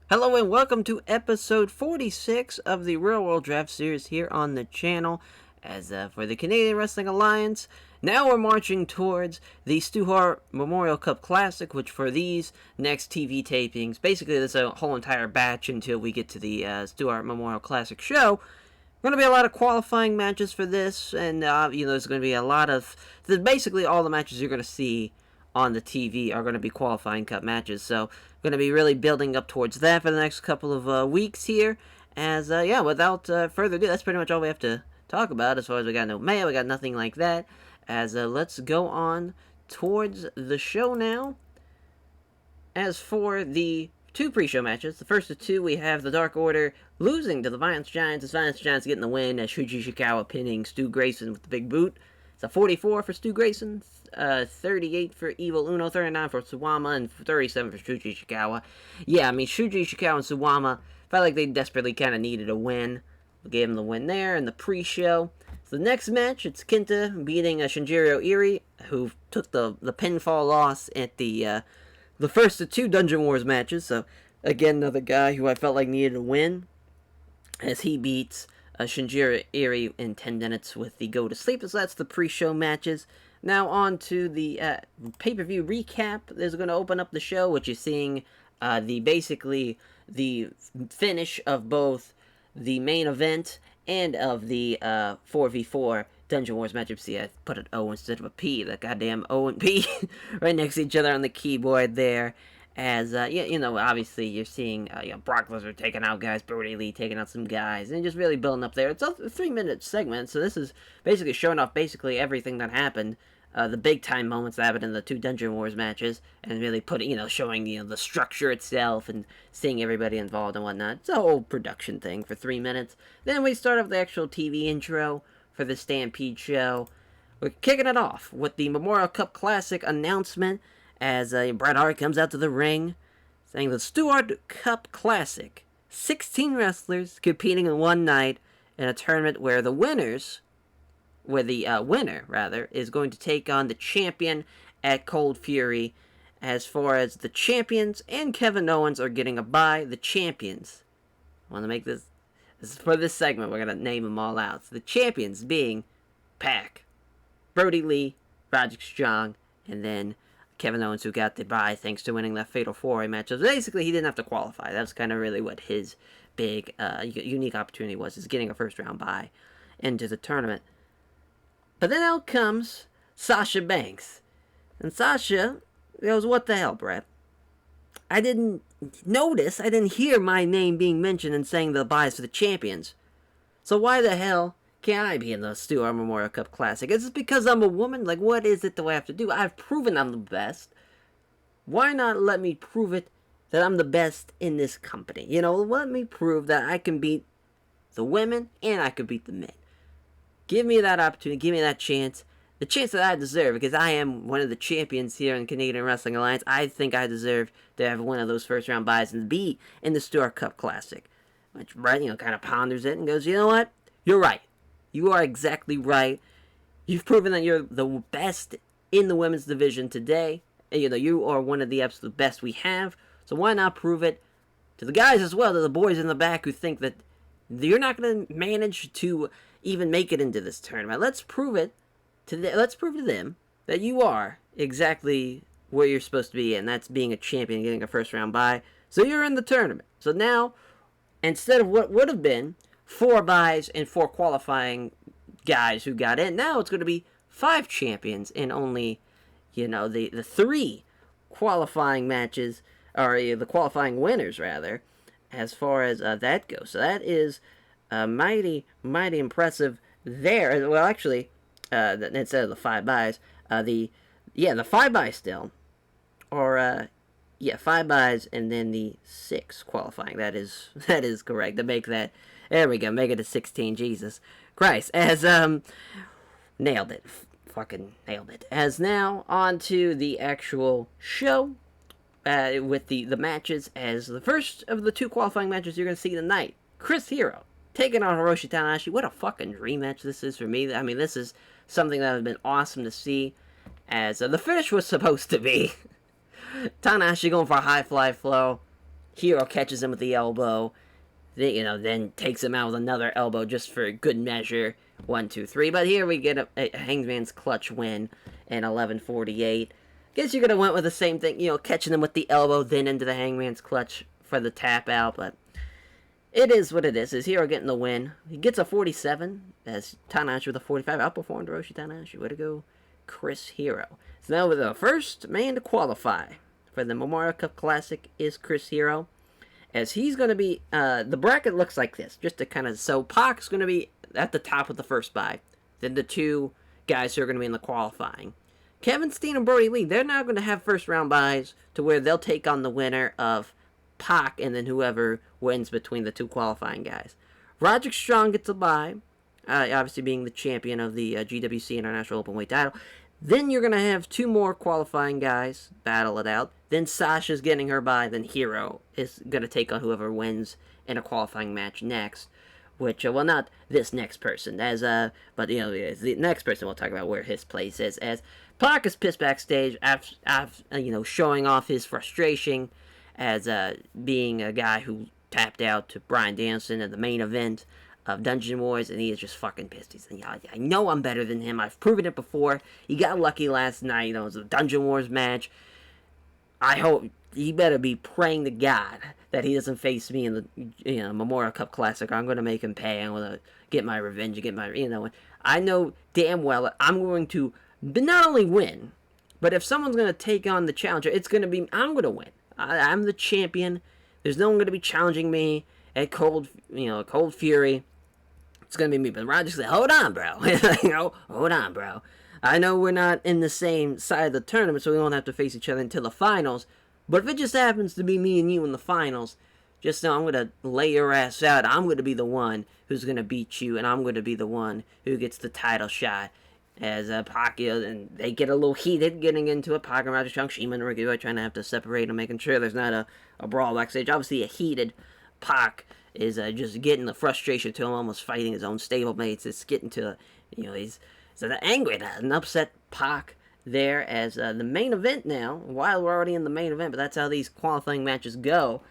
Hello and welcome to episode 46 of the Real World Draft Series here on the channel. As for the Canadian Wrestling Alliance, now we're marching towards the Stu Hart Memorial Cup Classic, which for these next TV tapings, basically there's a whole entire batch until we get to the Stu Hart Memorial Classic show. Going to be a lot of qualifying matches for this, and there's going to be a lot of basically all the matches you're going to see on the TV are going to be qualifying cup matches. So, going to be really building up towards that for the next couple of weeks here. As without further ado, that's pretty much all we have to talk about. As far as we got no mail, we got nothing like that. As let's go on towards the show now. As for the two pre-show matches, the first of two, we have the Dark Order losing to the Violence Giants. The Violence Giants getting the win as Shuji Ishikawa pinning Stu Grayson with the big boot. It's a 44 for Stu Grayson, 38 for Evil Uno, 39 for Suwama, and 37 for Shuji Ishikawa. Yeah, I mean, Shuji Ishikawa and Suwama felt like they desperately kind of needed a win. We gave them the win there in the pre-show. So the next match, it's Kenta beating Shinjiro Irie, who took the pinfall loss at the first of two Dungeon Wars matches. So, again, another guy who I felt like needed a win, as he beats Shinjiro Irie in 10 minutes with the Go to Sleep. So that's the pre-show matches. Now on to the pay-per-view recap. There's going to open up the show, which is seeing the finish of both the main event and of the 4v4 Dungeon Wars matchup. See, I put an O instead of a P. The goddamn O and P right next to each other on the keyboard there. As, obviously you're seeing, Brock Lesnar taking out guys, Brody Lee taking out some guys, and just really building up there. It's a 3-minute segment, so this is basically showing off basically everything that happened, the big-time moments that happened in the two Dungeon Wars matches, and really showing, the structure itself, and seeing everybody involved and whatnot. It's a whole production thing for 3 minutes. Then we start off the actual TV intro for the Stampede show. We're kicking it off with the Memorial Cup Classic announcement, as Bret Hart comes out to the ring, saying the Stu Hart Cup Classic. 16 wrestlers competing in one night in a tournament where the winner, is going to take on the champion at Cold Fury. As far as the champions and Kevin Owens are getting a bye, the champions, I want to make this is for this segment, we're going to name them all out. So the champions being Pac, Brody Lee, Roderick Strong, and then Kevin Owens, who got the bye thanks to winning that Fatal 4-Way match. So basically, he didn't have to qualify. That's kind of really what his big, unique opportunity was, is getting a first-round bye into the tournament. But then out comes Sasha Banks. And Sasha goes, what the hell, Brett? I didn't hear my name being mentioned and saying the bye is for the champions. So why the hell can't I be in the Stu Hart Memorial Cup Classic? Is it because I'm a woman? Like, what is it that I have to do? I've proven I'm the best. Why not let me prove it that I'm the best in this company? Let me prove that I can beat the women and I can beat the men. Give me that opportunity. Give me that chance. The chance that I deserve, because I am one of the champions here in the Canadian Wrestling Alliance. I think I deserve to have one of those first-round buys and be in the Stu Hart Cup Classic. Which Brett, kind of ponders it and goes, you know what? You're right. You are exactly right. You've proven that you're the best in the women's division today. And, you are one of the absolute best we have. So why not prove it to the guys as well, to the boys in the back who think that you're not going to manage to even make it into this tournament. Let's prove it to them that you are exactly where you're supposed to be, and that's being a champion, getting a first-round bye. So you're in the tournament. So now, instead of what would have been 4 buys and 4 qualifying guys who got in, now it's going to be 5 champions and only, the 3 qualifying matches, or the qualifying winners, rather, as far as that goes. So that is mighty impressive there. Well, actually, instead of the 5 buys, the 5 buys still, or 5 buys and then the 6 qualifying. That is correct. To make that, there we go, make it a 16. Jesus Christ, as nailed it, fucking nailed it. As now on to the actual show. With the matches, as the first of the 2 qualifying matches you're going to see tonight. Chris Hero taking on Hiroshi Tanahashi. What a fucking dream match this is for me. I mean, this is something that has been awesome to see. As the finish was supposed to be Tanahashi going for a high fly flow. Hero catches him with the elbow. Then takes him out with another elbow just for good measure. 1, 2, 3. But here we get a Hangman's clutch win in 11:48. Guess you could have went with the same thing, catching him with the elbow, then into the Hangman's clutch for the tap out. But it is what it is. Is Hero getting the win? He gets a 47 as Tanahashi with a 45. Outperformed Hiroshi Tanahashi. Way to go, Chris Hero. So now the first man to qualify for the Memorial Cup Classic is Chris Hero. As he's going to be, the bracket looks like this, just to kind of, so Pac's going to be at the top of the first bye. Then the two guys who are going to be in the qualifying. Kevin Steen and Brody Lee, they're now going to have first round byes to where they'll take on the winner of Pac and then whoever wins between the two qualifying guys. Roderick Strong gets a bye, obviously being the champion of the GWC International Openweight title. Then you're going to have two more qualifying guys battle it out. Then Sasha's getting her bye. Then Hero is going to take on whoever wins in a qualifying match next. Which, well, not this next person, but the next person we'll talk about where his place is. As Pac is pissed backstage, after showing off his frustration as being a guy who tapped out to Bryan Danielson in the main event of Dungeon Wars, and he is just fucking pissed. He's like, I know I'm better than him. I've proven it before. He got lucky last night. It was a Dungeon Wars match. I hope he better be praying to God that he doesn't face me in the Memorial Cup Classic. I'm going to make him pay. I'm going to get my revenge. I know damn well that I'm going to not only win, but if someone's going to take on the challenger, it's going to be I'm going to win. I'm the champion. There's no one going to be challenging me at Cold Fury. It's going to be me. But Roger said, hold on, bro. Hold on, bro. I know we're not in the same side of the tournament, so we don't have to face each other until the finals. But if it just happens to be me and you in the finals, just know I'm going to lay your ass out. I'm going to be the one who's going to beat you, and I'm going to be the one who gets the title shot. As Pac, and they get a little heated getting into it. Pac and Roger Strong, Shima and Ricky Boy trying to have to separate them, making sure there's not a brawl backstage. Obviously, a heated Pac is just getting the frustration to him, almost fighting his own stablemates. It's getting to, he's angry, an upset Pac there as the main event now. While we're already in the main event, but that's how these qualifying matches go.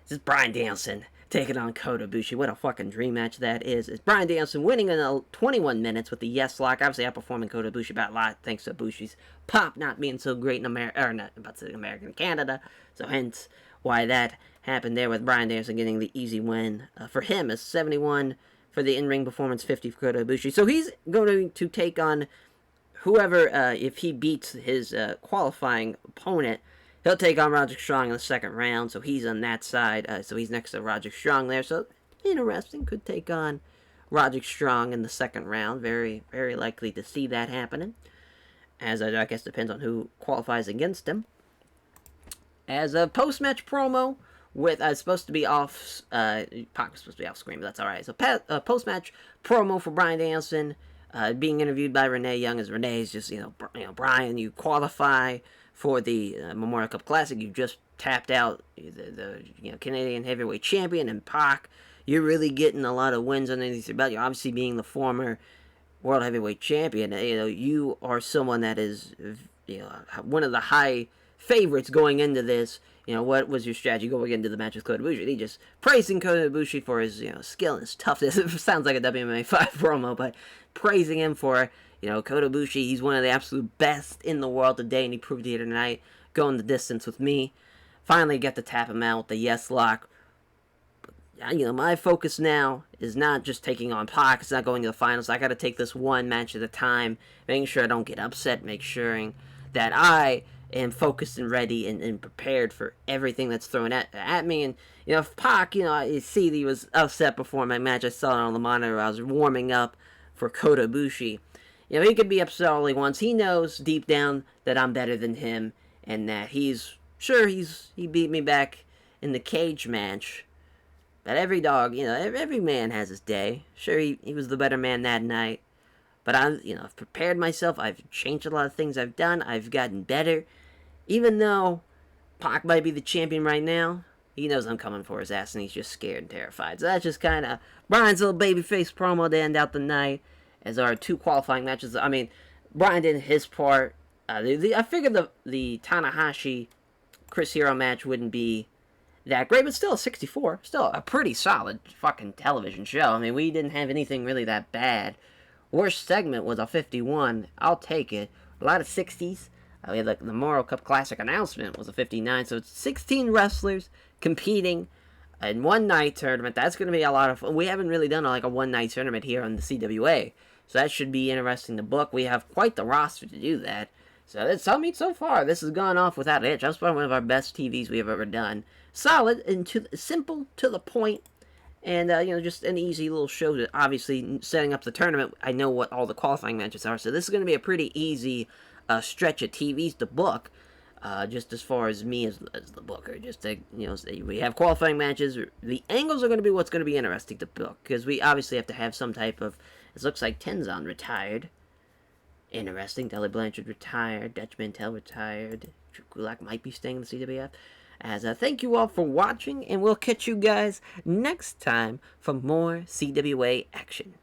This is Bryan Danielson taking on Kota Ibushi. What a fucking dream match that is. It's Bryan Danielson winning in 21 minutes with the yes lock. Obviously outperforming Kota Ibushi about a lot thanks to Ibushi's pop not being so great in America, or not about to say American Canada. So hence why that happened there with Bryan Danielson getting the easy win. For him, is 71 for the in-ring performance, 50 for Kota Ibushi. So he's going to take on whoever, if he beats his qualifying opponent, he'll take on Roderick Strong in the second round, so he's on that side. So he's next to Roderick Strong there. So interesting. Could take on Roderick Strong in the second round. Very, very likely to see that happening. As I guess depends on who qualifies against him. As a post-match promo with supposed to be off. Pac was supposed to be off screen, but that's all right. So post-match promo for Bryan Danielson, being interviewed by Renee Young. As Renee's just Bryan, you qualify for the Memorial Cup Classic. You just tapped out the Canadian heavyweight champion, and Pac, you're really getting a lot of wins underneath your belt. You're obviously being the former world heavyweight champion. You are someone that is one of the high favorites going into this. What was your strategy going into the match with Kota Ibushi? He just praising Kota Ibushi for his skill and his toughness. It sounds like a WMA 5 promo, but praising him for Kota Ibushi. He's one of the absolute best in the world today, and he proved it here tonight, going the distance with me. Finally get to tap him out with the yes lock. My focus now is not just taking on Pac. It's not going to the finals. I got to take this one match at a time, making sure I don't get upset, make sure that I am focused and ready and prepared for everything that's thrown at me. And if Pac, I see that he was upset before my match. I saw it on the monitor. I was warming up for Kota Ibushi. He could be upset all he wants. He knows deep down that I'm better than him, and that he beat me back in the cage match. But every dog, every man has his day. Sure, he was the better man that night. But I've prepared myself. I've changed a lot of things I've done. I've gotten better. Even though Pac might be the champion right now, he knows I'm coming for his ass, and he's just scared and terrified. So that's just kind of Bryan's little babyface promo to end out the night. As our two qualifying matches. I mean, Bryan did his part. I figured the Tanahashi Chris Hero match wouldn't be that great, but still a 64. Still a pretty solid fucking television show. I mean, we didn't have anything really that bad. Worst segment was a 51. I'll take it. A lot of 60s. We had like the Memorial Cup Classic announcement was a 59. So it's 16 wrestlers competing in one night tournament. That's going to be a lot of fun. We haven't really done like a one night tournament here on the CWA. So that should be interesting to book. We have quite the roster to do that. So that's, I mean, so far this has gone off without a hitch. That's probably one of our best TVs we have ever done. Solid and simple to the point, and just an easy little show. To obviously setting up the tournament, I know what all the qualifying matches are, so this is going to be a pretty easy stretch of TVs to book. Just as far as me as the booker, just to we have qualifying matches. The angles are going to be what's going to be interesting to book because we obviously have to have some type of. It looks like Tenzan retired. Interesting. Deli Blanchard retired. Dutch Mantel retired. Drew Gulak might be staying in the CWF. As thank you all for watching, and we'll catch you guys next time for more CWA action.